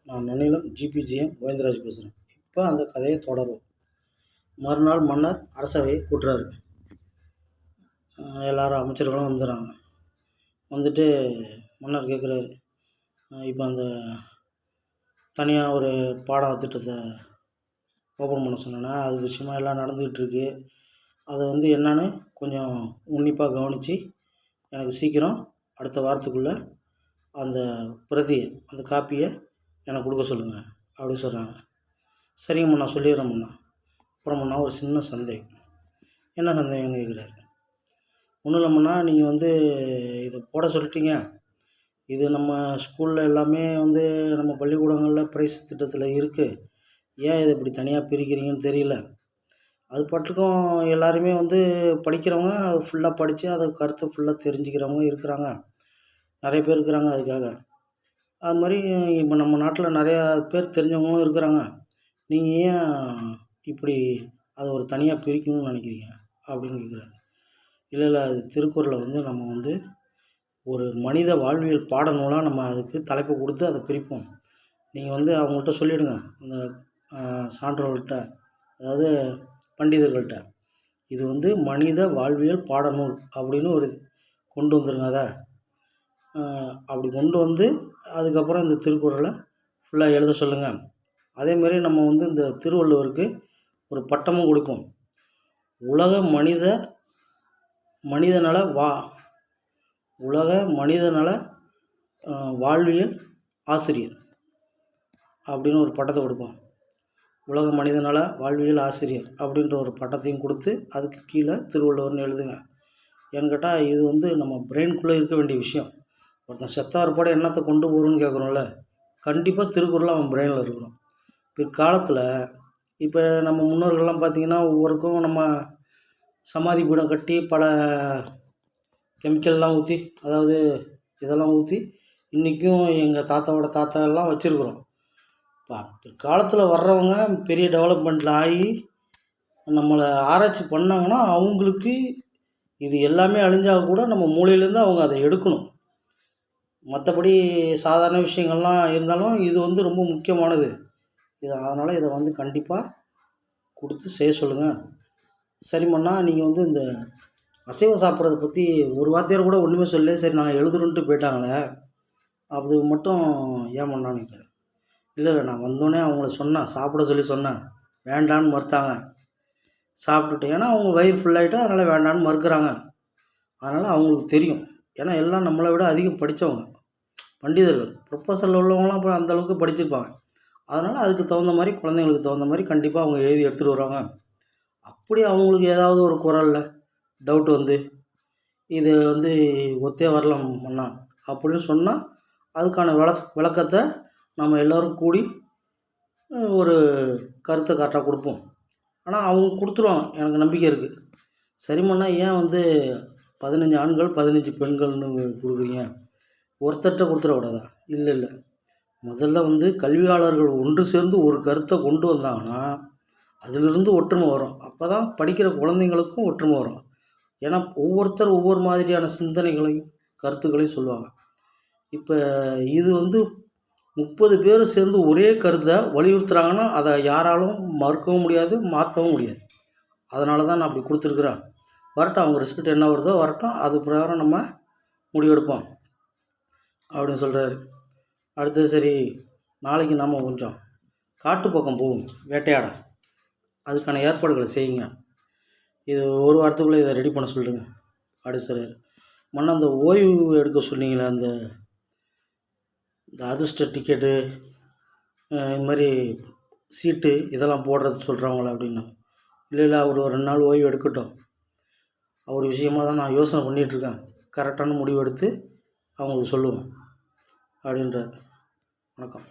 நான் நன்னிலம் ஜிபிஜிஎம் கோவிந்தராஜ் பேசுகிறேன். இப்போ அந்த கதையை தொடரும். மறுநாள் மன்னர் அரசவையை கூட்டுறாரு. எல்லாரும் அமைச்சர்களும் வந்துடுறாங்க. வந்துட்டு மன்னர் கேட்குறாரு, இப்போ அந்த தனியாக ஒரு திட்டத்தை ஓப்பன் பண்ண சொன்னேன்னா அது விஷயமா எல்லாம் நடந்துக்கிட்டுருக்கு. அதை என்னன்னு கொஞ்சம் உன்னிப்பாக கவனித்து எனக்கு சீக்கிரம் அடுத்த வாரத்துக்குள்ளே அந்த பிரதியை அந்த காப்பியை எனக்கு கொடுக்க சொல்லுங்கள் அப்படின்னு சொல்கிறாங்க. சரிங்கம்மா, நான் சொல்லிடுறேம்மா. அப்புறம்ண்ணா ஒரு சின்ன சந்தேகம். என்ன சந்தேகம்னு கேட்குறாரு. ஒன்றும் இல்லைம்மா, நீங்கள் இதை போட சொல்லிட்டீங்க. இது நம்ம ஸ்கூலில் எல்லாமே நம்ம பள்ளிக்கூடங்களில் ப்ரைஸ் திட்டத்தில் இருக்குது. ஏன் இதை இப்படி தனியாக பிரிக்கிறீங்கன்னு தெரியல. அது பாட்டுக்கும் எல்லாருமே படிக்கிறவங்க அது ஃபுல்லாக படித்து அதை கருத்தை ஃபுல்லாக தெரிஞ்சுக்கிறவங்க இருக்கிறாங்க, நிறைய பேர் இருக்கிறாங்க. அதுக்காக அது மாதிரி இப்போ நம்ம நாட்டில் நிறையா பேர் தெரிஞ்சவங்களும் இருக்கிறாங்க. நீங்கள் ஏன் இப்படி அதை ஒரு தனியாக பிரிக்கணும்னு நினைக்கிறீங்க அப்படின்னு கேட்குறாரு. இல்லை, அது திருக்குறளை நம்ம ஒரு மனித வாழ்வியல் பாடநூலாக நம்ம அதுக்கு தலைப்பு கொடுத்து அதை பிரிப்போம். நீங்கள் அவங்கள்ட்ட சொல்லிவிடுங்க, அந்த சான்றோர்கள்ட்ட, அதாவது பண்டிதர்கள்ட்ட, இது மனித வாழ்வியல் பாடநூல் அப்படின்னு ஒரு கொண்டு வந்துருங்க. அதை அப்படி கொண்டு அதுக்கப்புறம் இந்த திருக்குறளை ஃபுல்லாக எழுத சொல்லுங்கள். அதேமாரி நம்ம இந்த திருவள்ளுவருக்கு ஒரு பட்டமும் கொடுப்போம். உலக மனிதநல வாழ்வியல் ஆசிரியர் அப்படின்னு ஒரு பட்டத்தை கொடுப்போம். உலக மனிதநல வாழ்வியல் ஆசிரியர் அப்படின்ற ஒரு பட்டத்தையும் கொடுத்து அதுக்கு கீழே திருவள்ளுவர்னு எழுதுங்க. ஏன்னு கேட்டால் இது நம்ம பிரெயின்குள்ளே இருக்க வேண்டிய விஷயம். ஒருத்தன் செத்தார் பாட என்னத்தை கொண்டு போகணும்னு கேட்குறோம்ல, கண்டிப்பாக திருக்குறள் அவன் பிரெயினில் இருக்கணும். பிற்காலத்தில் இப்போ நம்ம முன்னோர்கள்லாம் பார்த்திங்கன்னா ஒவ்வொருக்கும் நம்ம சமாதி பீடம் கட்டி பல கெமிக்கல்லாம் ஊற்றி, அதாவது இதெல்லாம் ஊற்றி இன்றைக்கும் எங்கள் தாத்தாவோட தாத்தா எல்லாம் வச்சுருக்குறோம். இப்போ பிற்காலத்தில் வர்றவங்க பெரிய டெவலப்மெண்ட்டில் ஆகி நம்மளை ஆராய்ச்சி பண்ணாங்கன்னா அவங்களுக்கு இது எல்லாமே அழிஞ்சால் கூட நம்ம மூளையிலேருந்து அவங்க அதை எடுக்கணும். மற்றபடி சாதாரண விஷயங்கள்லாம் இருந்தாலும் இது ரொம்ப முக்கியமானது. அதனால் இதை கண்டிப்பாக கொடுத்து செய்ய சொல்லுங்கள். சரிம்மா, நீங்கள் இந்த அசைவம் சாப்பிட்றத பற்றி ஒரு வார்த்தையார் கூட ஒன்றுமே சொல்லி, சரி நாங்கள் எழுதுறோன்ட்டு போயிட்டாங்களே, அது மட்டும் ஏன் பண்ணான்னு கேட்குறேன். இல்லை, நான் வந்தோடனே அவங்கள சாப்பிட சொல்லி சொன்னேன், வேண்டான்னு மறுத்தாங்க. சாப்பிட்டுட்டு, ஏன்னா அவங்க வயிறு ஃபுல்லாகிட்டு அதனால் வேண்டான்னு மறுக்கிறாங்க. அதனால் அவங்களுக்கு தெரியும், ஏன்னா எல்லாம் நம்மளை விட அதிகம் படித்தவங்க, பண்டிதர்கள், ப்ரொஃபஸரில் உள்ளவங்களாம் அப்புறம் அந்தளவுக்கு படிச்சிருப்பாங்க. அதனால் அதுக்கு தகுந்த மாதிரி குழந்தைங்களுக்கு தகுந்த மாதிரி கண்டிப்பாக அவங்க எழுதி எடுத்துகிட்டு வருவாங்க. அப்படி அவங்களுக்கு ஏதாவது ஒரு குறளில் டவுட் இது ஒத்தே வரலாம் அண்ணா அப்படின்னு சொன்னால் அதுக்கான விளக்கத்தை நம்ம எல்லோரும் கூடி ஒரு கருத்தை காட்டாக கொடுப்போம். ஆனால் அவங்க கொடுத்துருவாங்க, எனக்கு நம்பிக்கை இருக்குது. சரிம்மா, ஏன் 15 ஆண்கள் 15 பெண்கள்னு கொடுக்குறீங்க, ஒருத்தர்கிட்ட கொடுத்துடக்கூடாதா? இல்லை, முதல்ல கல்வியாளர்கள் ஒன்று சேர்ந்து ஒரு கருத்தை கொண்டு வந்தாங்கன்னா அதிலிருந்து ஒற்றுமை வரும். அப்போ தான் படிக்கிற குழந்தைங்களுக்கும் ஒற்றுமை வரும். ஏன்னா ஒவ்வொருத்தர் ஒவ்வொரு மாதிரியான சிந்தனைகளையும் கருத்துக்களையும் சொல்லுவாங்க. இப்போ இது 30 பேர் சேர்ந்து ஒரே கருத்தை வலியுறுத்துகிறாங்கன்னா அதை யாராலும் மறுக்கவும் முடியாது, மாற்றவும் முடியாது. அதனால தான் நான் அப்படி கொடுத்துருக்குறேன். வரட்டும், அவங்க ரிசல்ட் என்ன வருதோ வரட்டும், அது பிரகாரம் நம்ம முடிவெடுப்போம் அப்படின்னு சொல்கிறாரு. அடுத்தது, சரி நாளைக்கு நாம் கொஞ்சம் காட்டு பக்கம் போவோம் வேட்டையாட, அதுக்கான ஏற்பாடுகளை செய்யுங்க. இது ஒரு வாரத்துக்குள்ளே இதை ரெடி பண்ண சொல்லுங்க அப்படின்னு சொல்கிறார். மன்ன அந்த ஓய்வு எடுக்க சொன்னீங்களே, அந்த அதிர்ஷ்ட டிக்கெட்டு இது மாதிரி சீட்டு இதெல்லாம் போடுறது சொல்கிறாங்களே அப்படின்னா, இல்லை அவர் ஒரு 2 நாள் ஓய்வு எடுக்கட்டும், அவர் விஷயமாக தான் நான் யோசனை பண்ணிகிட்ருக்கேன், கரெக்டான முடிவு எடுத்து அவங்களுக்கு சொல்லுவோம் அப்படின்றார். வணக்கம்.